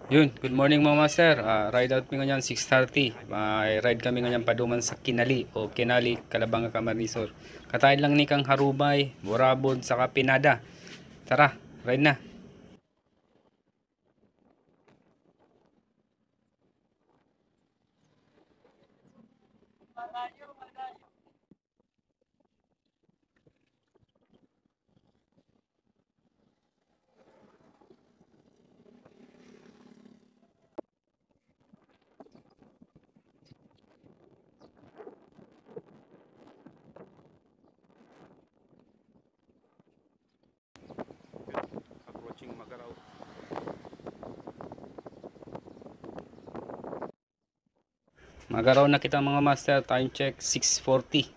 Yun, good morning mga master. Ride out kami ngayon 6:30. May ride kami ngayon paduman sa Kinali o Kinali, Calabanga, Camarines. Katayin lang ni Kang Harubay, Burabod, saka Pinada. Tara, ride na. Approaching Magaraw. Magaraw na kita mga master. Time check 6:40.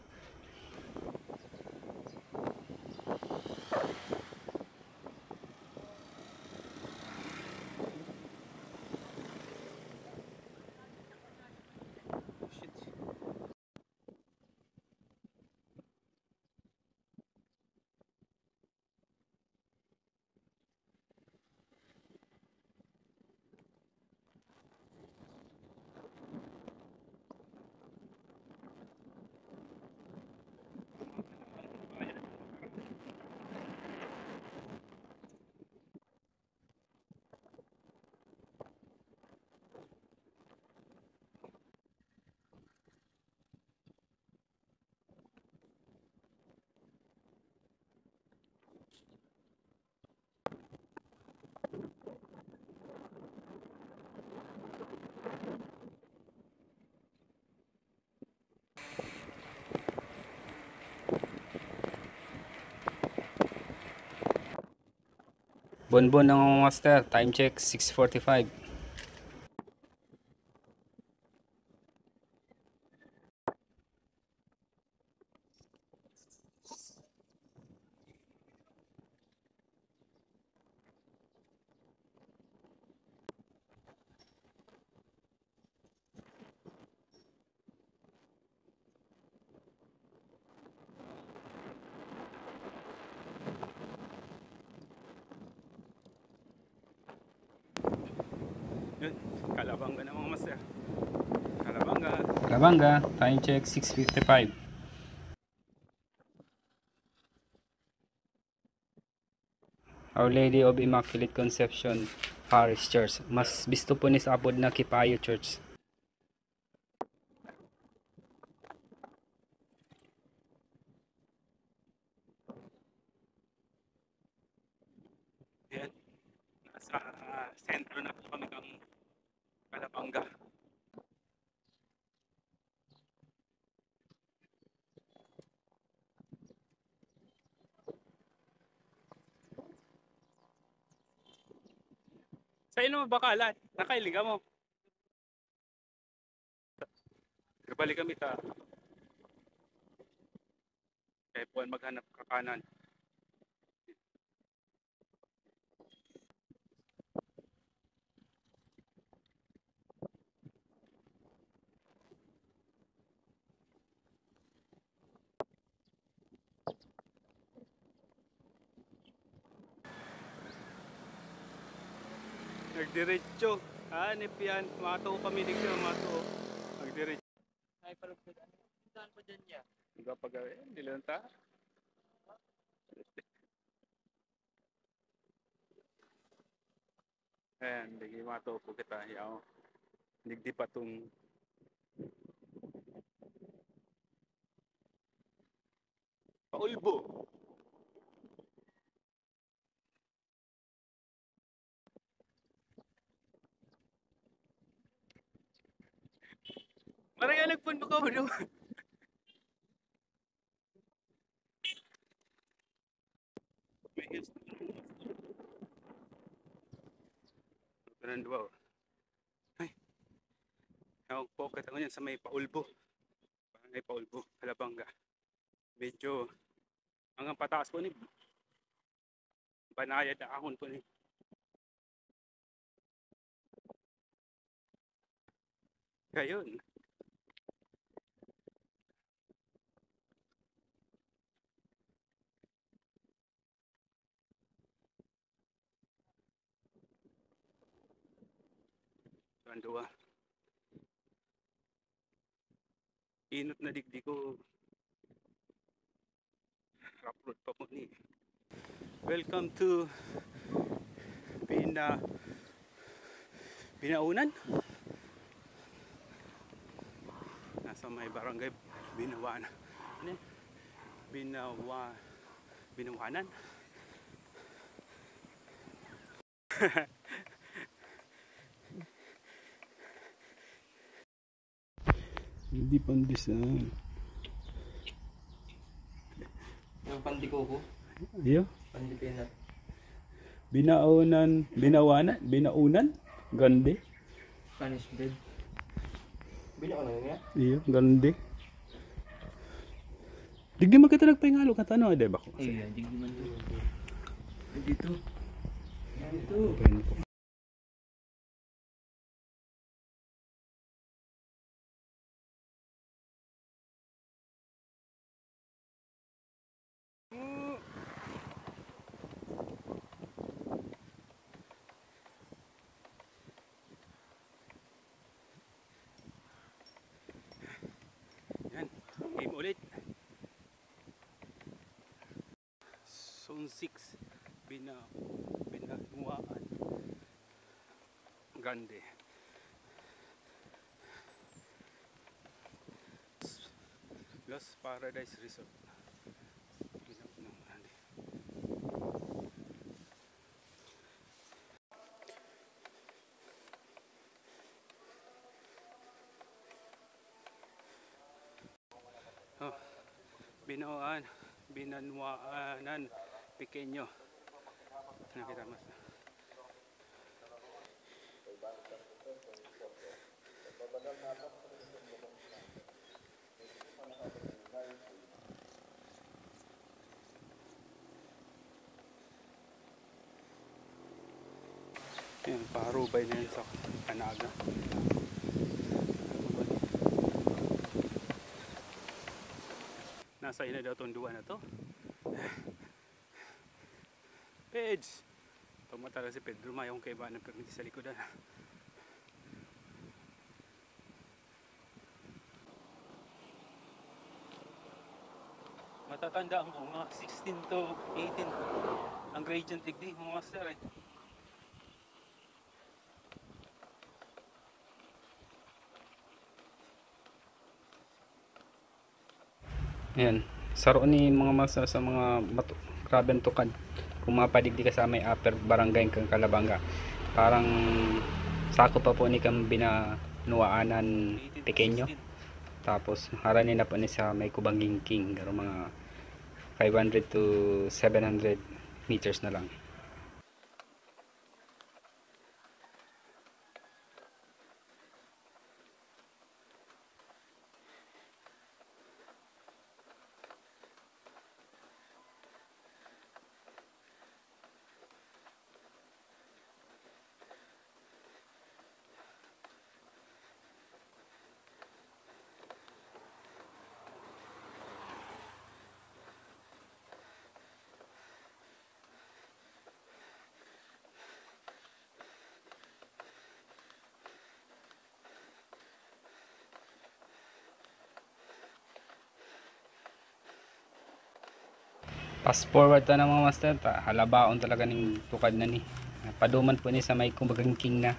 Bonbon ng mga master. Time check 6:45. Yun, Calabanga na mga master. Calabanga. Calabanga, time check 6:55. Our Lady of Immaculate Conception Parish Church. Mas bisto po ni sa apod na Kipayo Church. Yan, nasa sentro na po kami ng Calabanga. Sa ino bakalan, nakailiga mo. Balik kami ta. Kaya po maghanap kakanan. Nagdiretso. Hanip yan. Mato kami dito. Mato. Nagdiretso. Ay, parang saan pa dyan niya? Iba pa gawin. Dilan ta. Ayan. Lagi mato po kita. Yaw. Nigdi pa itong paulbo. Marang nagpun mo ka mo naman. Ganun ba? Ay. Ewan po kita ngayon sa may paulbo. Barangay Paulbo. Calabanga. Medyo hanggang pataas po ni banayad na ahon po ni. Ngayon. Kanduwa. Inot na digdi ko. Rough road pa po ni. Welcome to Binaunan. Nasa may barangay Binawan. Ano? Binawanan. Hindi pandisan. Yung pandikoko. Iyo. Pandipinat. Binaunan. Gande. Spanish bread. Binaw na niya? Iyo, gande. Digdi magkita nagpahingalo ka tanong, ade ba ko? Iya, digdi man dito. Dito. Dito. Yan, game ulit. Zone 6, Binanuaan. Gande. Los Paradise Resort. Gande. Oh, Binanuaanan, Pequeño. Nakita mas. Yan, parubay na yan sa Kanaga. Nasa ina daw itong duwa na to. Peds! Tumatala si Pedro, mayong kaiba ng permiti sa likodan. Matatanda ang mga 16 to 18 ang gradient degree mga master eh. Ayan, saro ni mga masa sa mga grabe tukad. Kung mapadigdi ka sa may upper barangay kang Kalabanga, parang sako pa po ni kang Binanuaanan Pequeño. Tapos haranin na po ni sa may Kubanging King, garo mga 500 to 700 meters na lang. Fast forward ta na mga master, halabaon talaga ning tukad na ni. Paduman po ni sa may Kubanging King na.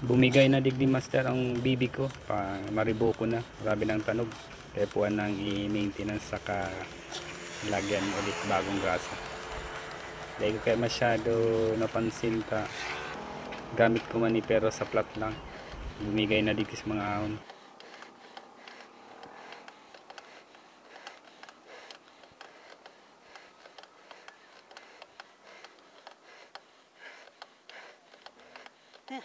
Bumigay na digdi master ang bibi ko. Pa mariboko na. Grabe ng tanog. Kaya puan nang i-maintenance saka lagyan ulit bagong grasa. Dahil ko kaya masyado napansin ka. Gamit ko man pero sa plat lang. Bumigay na digdi sa mga ahon. Okay.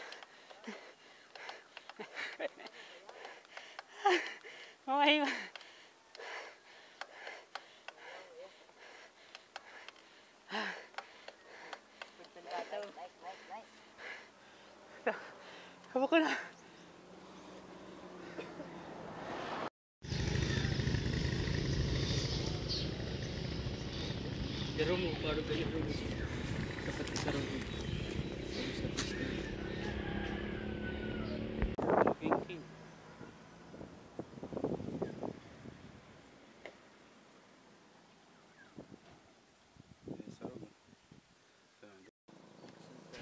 Haba ko na. Jerome, baru kayo rin. Dapat isa rin. King.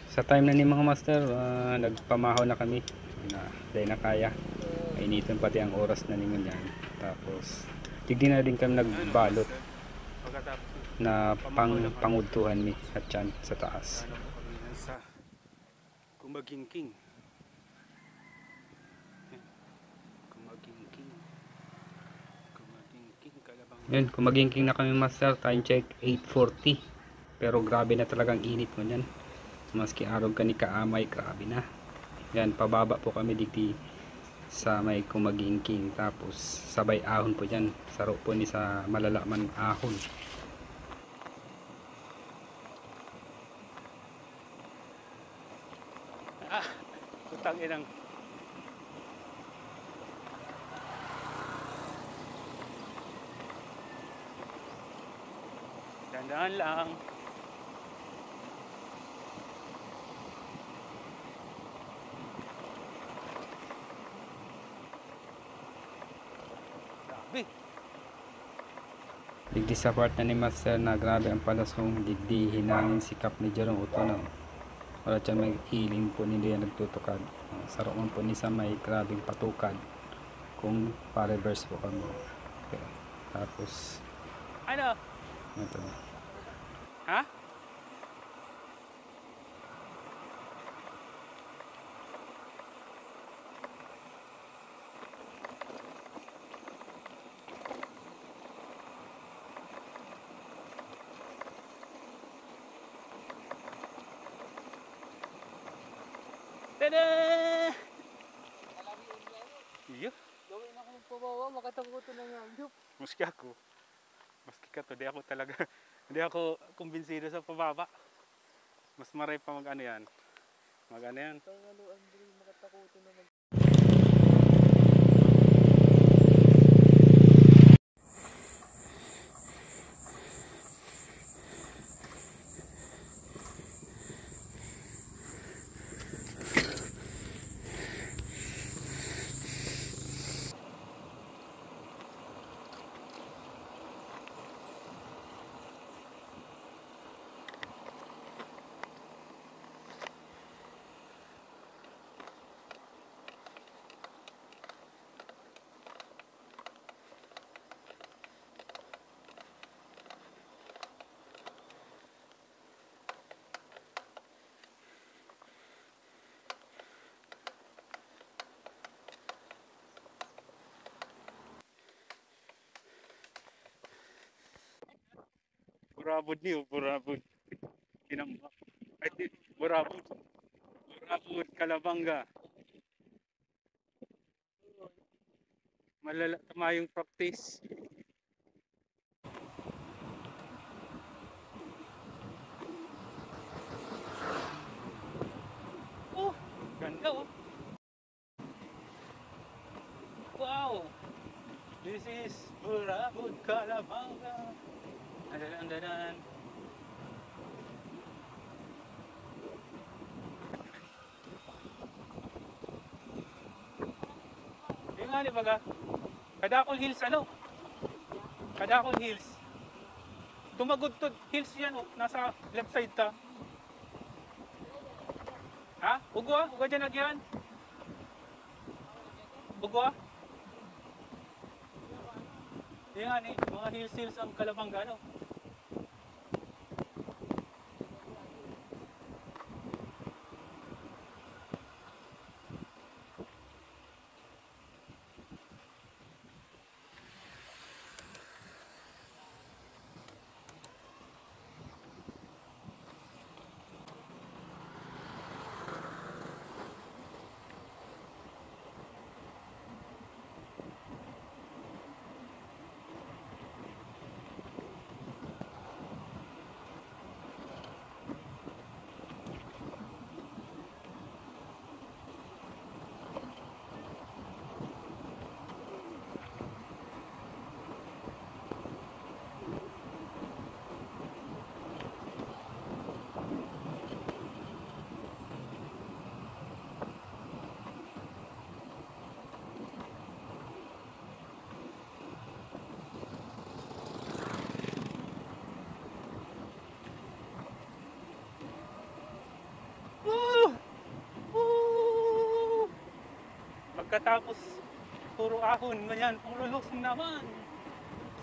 Sa time na ni mga master, nagpamahaw na kami na dahil na kaya. Initin pati ang oras na ninyo yan. Tapos tigdi na din kami nagbalot na pangudtuhan mi at yan sa taas. Sa Kumagingking. Kumagingking kalabang. Yun, kumagingking na kami master, time check 8:40. Pero grabe na talagang init mo yan. Maski araw ka ni kaamay, grabe na. Yan, pababa po kami dito sa may kumagingking. Tapos sabay ahon po dyan. Saro po ni sa malalaman ahon. Putang inang. Dandaan lang. Grabe. Digdi sa part na ni master na grabe ang palasong. Digdi hinangin sikap ni Jerome Uto na. Wala siya may healing po nila yan nagtutukad. Saroon po ni sa may grabing patukad. Kung pa-reverse po kami. Okay. Tapos Ano? ito. Ha? Tada! Iyo. Gawin ako magpabawa, makatakuto na nga. Maski ako. Maski ka to, di ako talaga, hindi ako kumbinsido sa pababa. Mas maray pa mag-ano yan. Mag-ano yan. Kaya nga Andre, makatakuto na mag... Burabod niyo, burabod. Kinambak. Ay, burabod. Burabod, Kalabanga. Malala, tama yung practice. Oh, ganda oh. Wow! This is Burabod, Kalabanga. Andanan. Yung nga ni baga, Kadakol Hills ano? Kadakol Hills. Tumagod to hills yan oh, nasa left side ta. Ha? Ugo ah, uga dyan agyan. Bugwa? Yan eh, mga hills ang Kalabanga, no? Woo! Woo! Pagkatapos puro ahon, ganyan, puro lusong naman.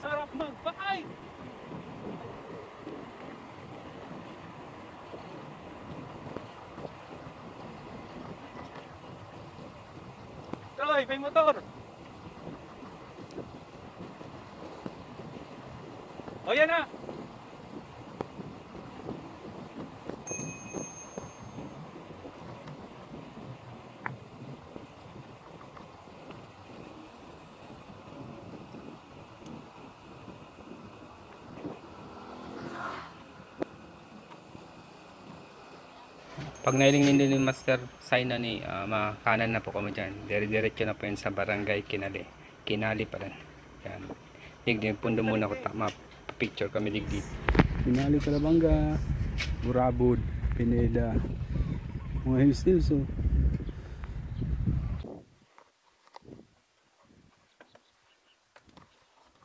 Sarap mag-bike! Troy, may motor! O yan na! Pag nailing nila ni Master sign na ni, makanan na po kami dyan. Dire-diretso na po yun sa barangay Kinali. Kinali pa rin. Yan. Higding pundo muna ko tama. Picture kami digdi. Kinali, Kalabanga, Burabod, Pineda, mga hills oh.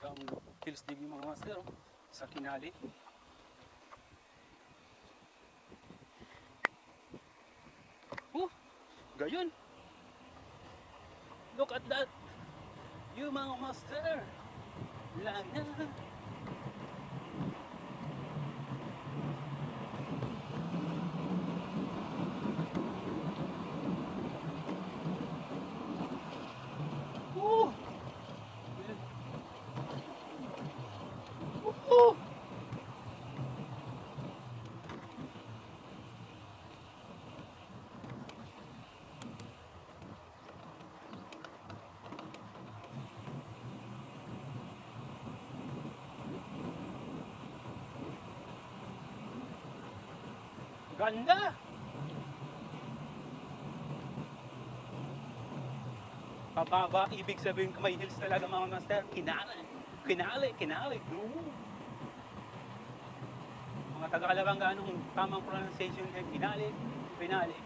Ang hills dig yung mga master oh, sa Kinali. Gayon. Look at that. You mga master. Lang na. Woo! Woo! Ganda! Pababa, ibig sabihin may hills talaga mga master. Kinali. Kinali, kinali. Ooh. Mga taga-Kalabanga, anong tamang pronunciation ay kinali, pinali.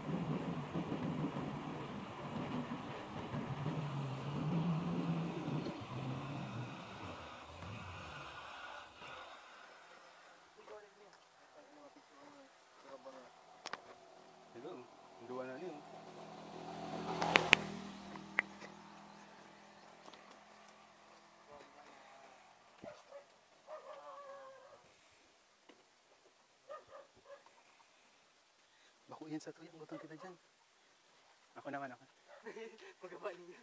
Hello, dua na niyo. Bako yan sa tuyo, butang kita dyan. Ako naman ako. Magawa niyo.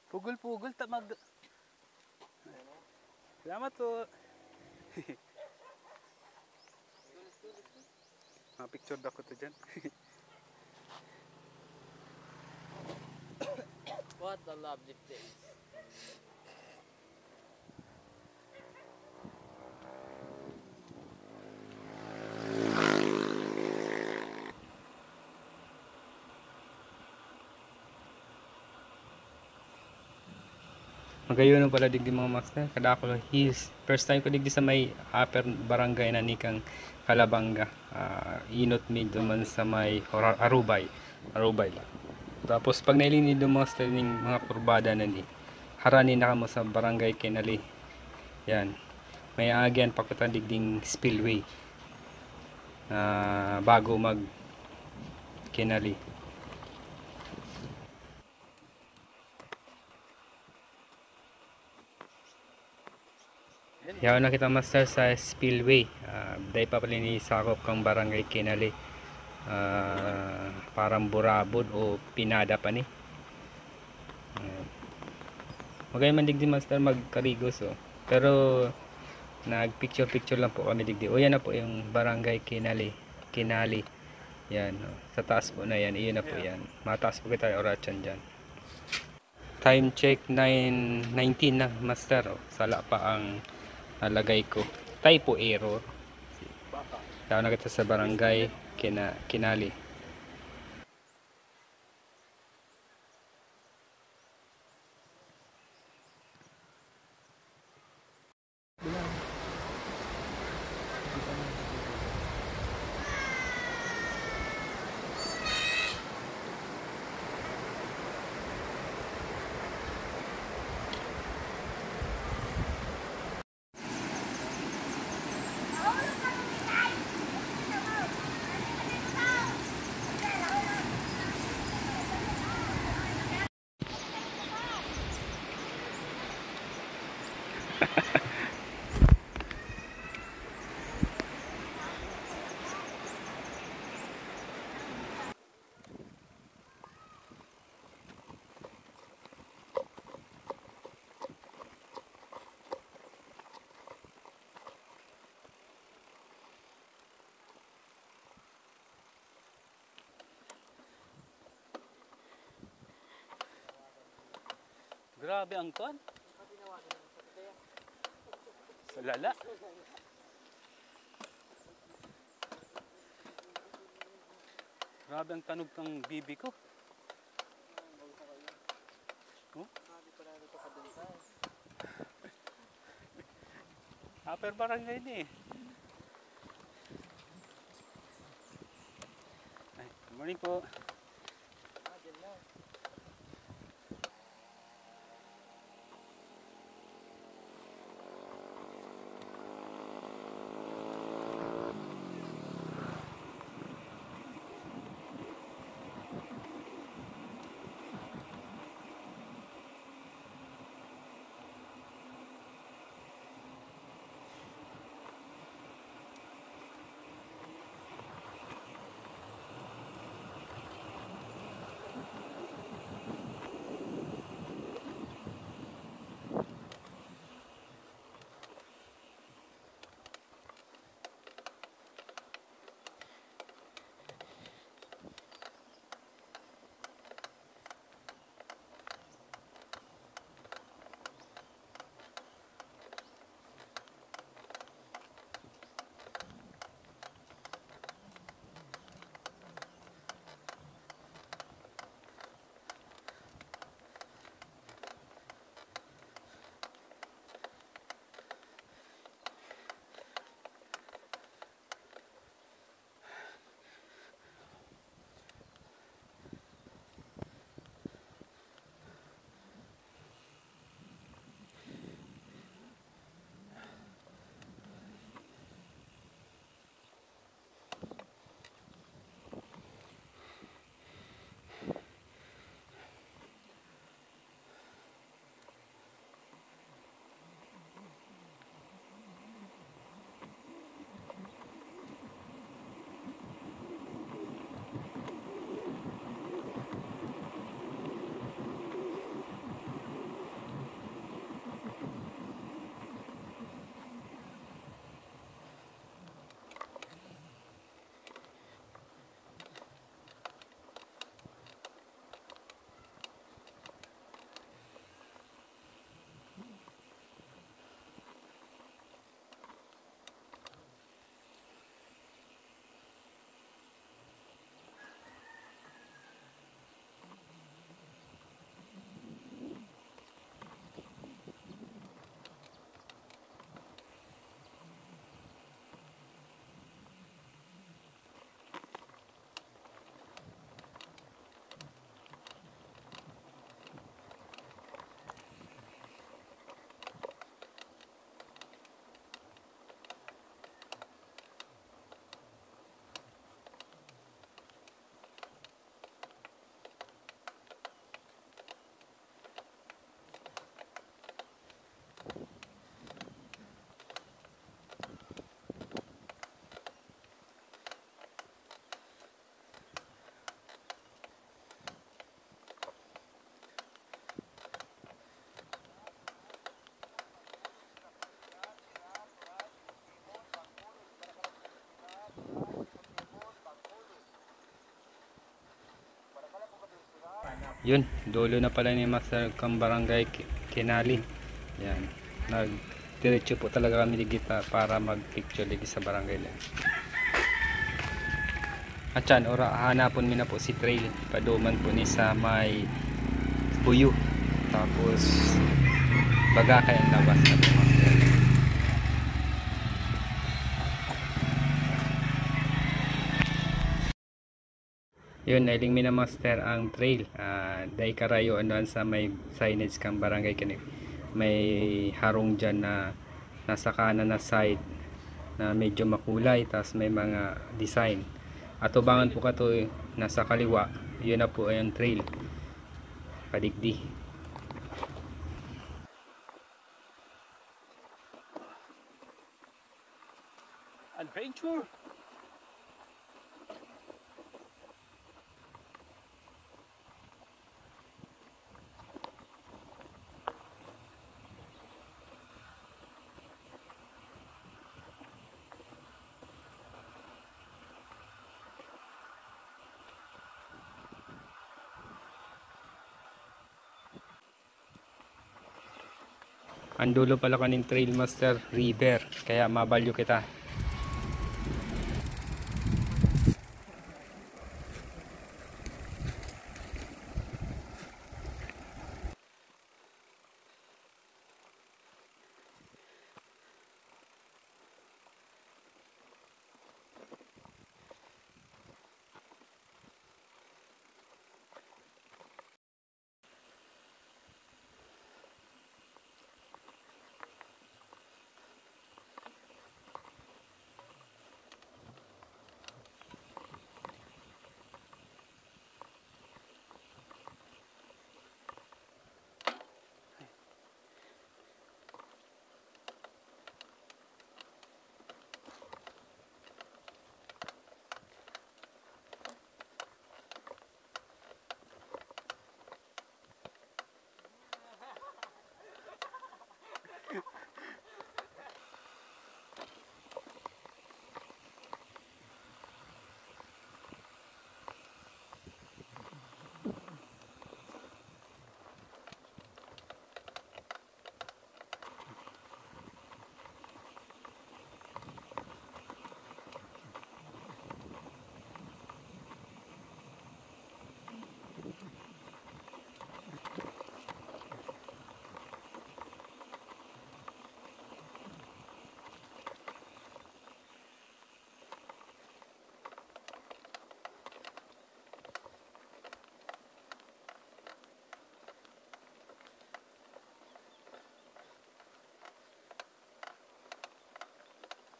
Pugol-pugol, tamag. Salamat po. Picture daw ko to dyan. What a lovely place. Magayon pala digdi mga master. Kada ako hills. First time ko digdi sa may upper barangay na nikang Calabanga. Inot mi duman sa may Arubay. Arubay lang. Tapos pag nailini do master ning mga kurbada na ni, harani na kamo sa barangay Kinali. Yan. May agyan pakutan digding spillway. Bago mag Kinali. Yaw na kita master sa spillway. Dahil pa pala ni sakop kang barangay Kinali. Parang burabod o pinada pa ni. Magay man digdi master magkarigos oh. Pero nag picture lang po kami digdi. O yan na po yung barangay Kinali. Kinali. Yan oh. Sa taas po na yan. Iyon na po yan. Mataas po kita orachan dyan. Time check 9:19 na master oh. Sala pa ang nalagay ko. Typo error. Daw na kita sa barangay Kinali. Grabe ang kon. Sa lala. Grabe ang tanog ng bibi ko. Oh? Upper barangay ni eh. Ay, good morning po. Yun, dulo na pala ni Master kang barangay Kinali. Yan, diretso po talaga kami ligita para mag-picture lagi sa barangay lang. At yan, ora hanapon mi na po si trail paduman po ni sa may Buyo. Tapos Bagakay ang labas na po, Master. Yun, nailing mi na, Master, ang trail. Dahil karayo anuan sa may signage kang barangay Kinali. May harong dyan na nasa kanan na side na medyo makulay, tas may mga design. At ubangan po ka to nasa kaliwa, yun na po ay ang trail Kadigdi. Adventure! Ang dulo pala kaning trail, Master, river, kaya mabalyo kita.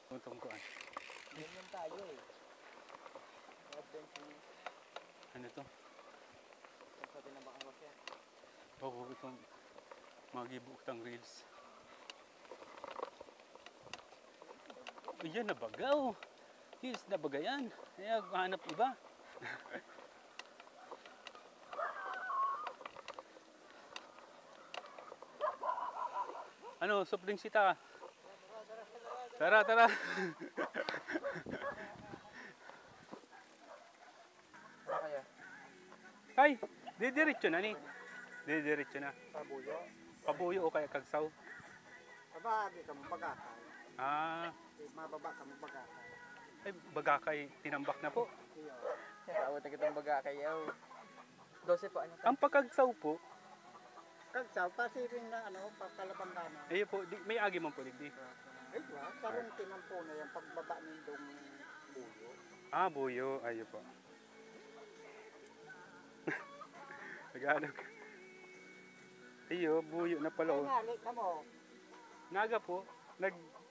Puntong kuan. Ganyan tayo eh. Adventure. Ano to? Sa tinambakan ko siya. Bago itong magibutang reels. Yan na bagaw. Reels na bagayan. Kaya hanap iba. Ano, soft drinks kita. Tara, tara. Kaya? Ay, didiretso na ni. Didiretso na. Pabuyo. Pabuyo o kaya kagsaw. Kabagi ka mo bagakay. Ah, Mababa ka mo bagakay. ay bagakay tinambak na po. Tawag na kitang bagakay yaw. 12 po ano to? Ang pagkagsaw po, Kagsaw, pasipin na ano, pagkalabang gana. ayun po, may agi man po digdi. Ay ba, sarong tinampo na yung pagbaba nindong buyo. Ah, buyo, ayun po. Tagalog. Iyo, buyo na pala. Ay Oh. nalik na mo. Naga po,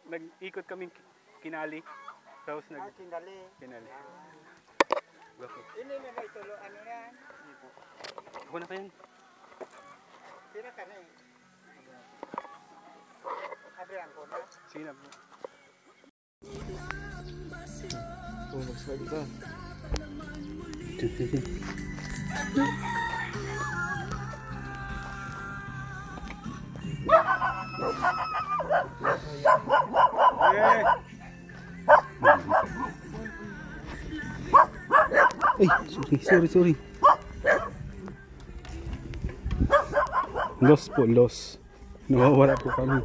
nag-ikot kaming Kinali. Tapos Ay sindali. Kinali. Gwapo. Ini na may tulo, ano yan? Ako na kayan. Sira ka na eh. Abrihan ko na. Sige na po. Oh, magsabi ka. Ay, sorry. Loss po, loss. Nawawala po kami.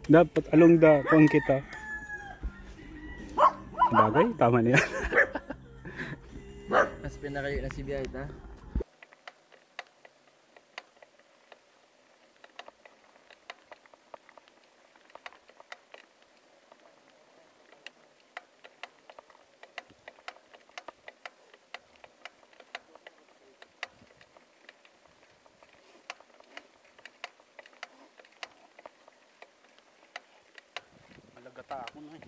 Dapat along the kung kita. Bagay, tama niya. Mas pinakayo na si Biyay ta. Malagata ako na eh.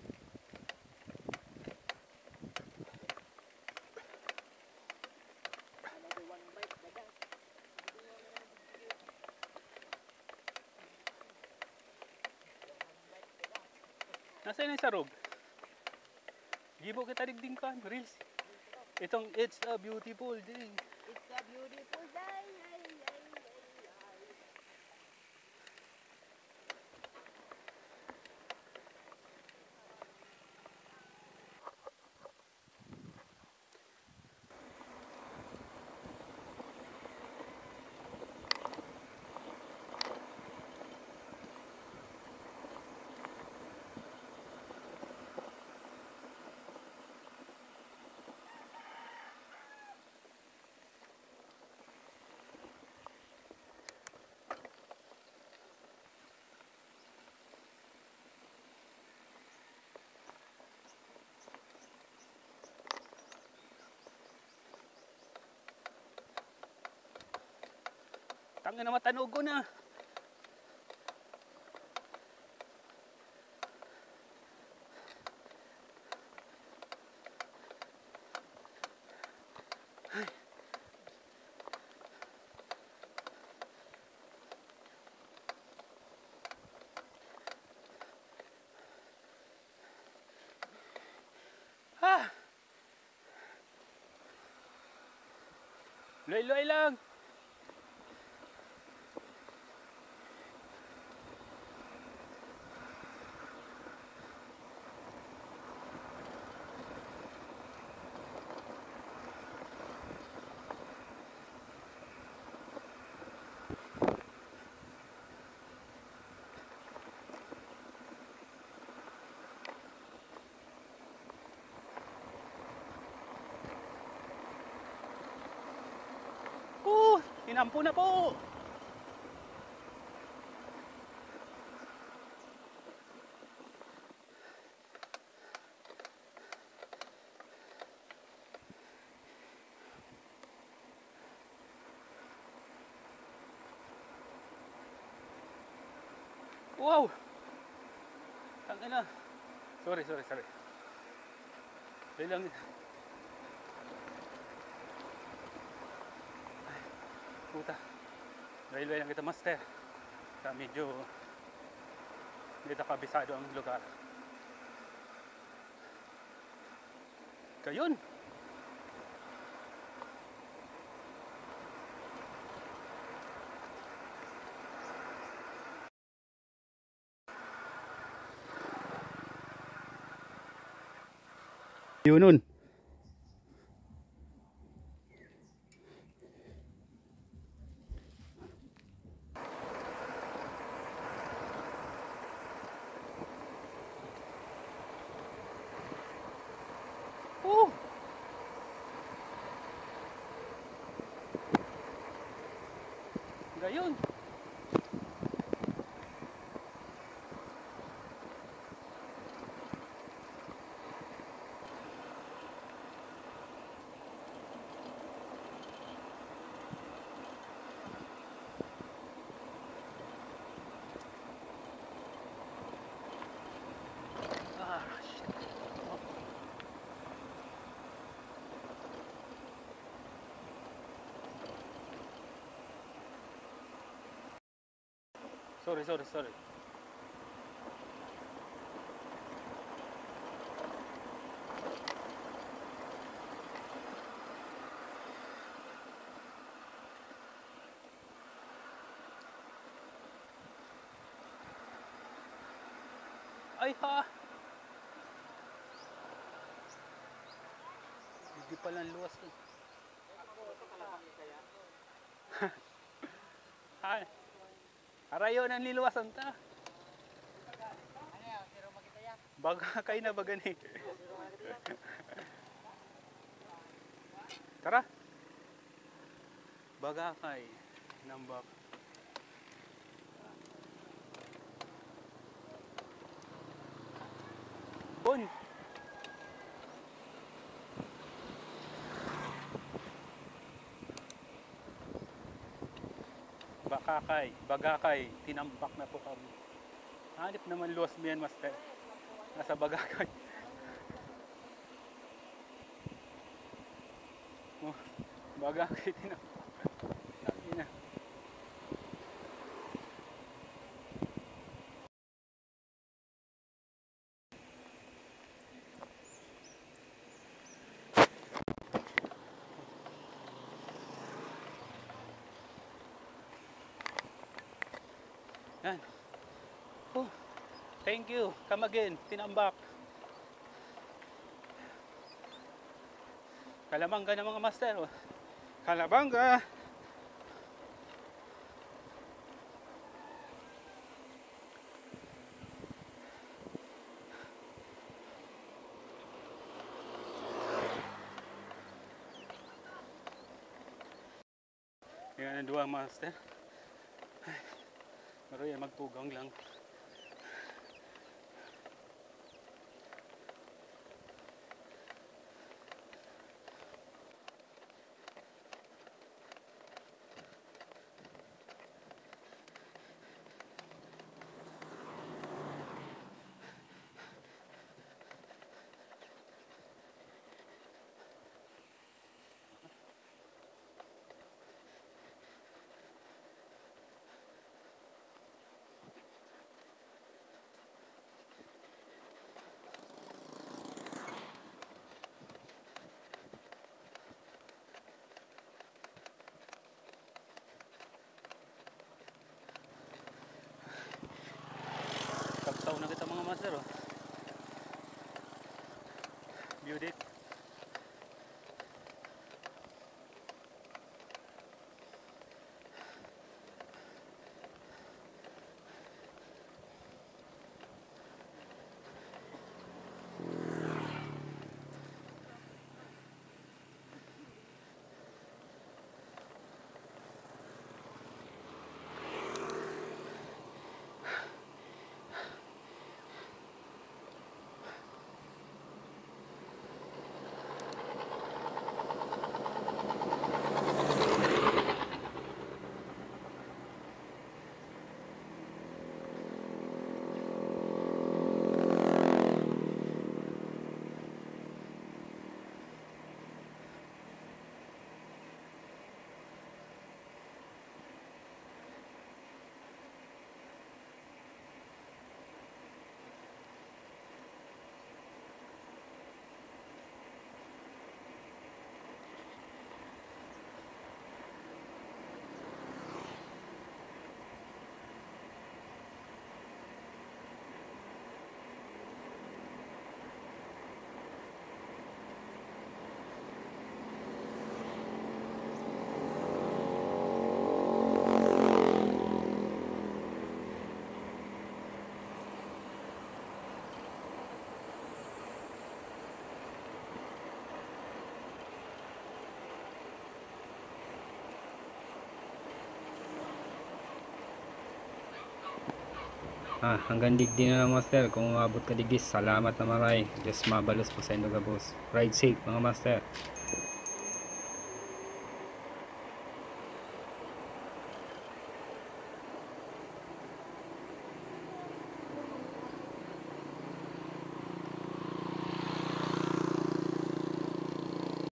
Nasaan yung sarog? Gibo kita digding kan, reels. Itong It's a Beautiful Day. It's a beautiful day. Tangin na matanog ko na. Ah! Loy-loy lang. Inampo na po. Wow. Tangin na. Sorry. Dahil lang. Puta. Railway lang kita master. Sa medyo hindi na kabisado ang lugar. Kayon. Yun nun. Gayon. Sorry. Ay ha! Hindi pala luwas eh. Ay. Arayo na niluwasan ta. Baga kay na baga ni. Tara. Baga kay nambak. Bon. Bagakay, tinambak na po kami. Hanip naman luwas mo yan, master. Nasa Bagakay. Oh, Bagakay, tinambak. Lagi na. Yan. Oh, thank you. Come again. Tinambak. Kalabangga ng mga master. Oh. Kalabangga. Yan ang dua master. Pero yan, magtugang lang. Kapsaw na kita mga master. Oh. View deck. Hanggang digdi na lang master. Kung umabot ka digdi, salamat na maray. Just mabalos po sa inyo gabos. Ride safe mga master.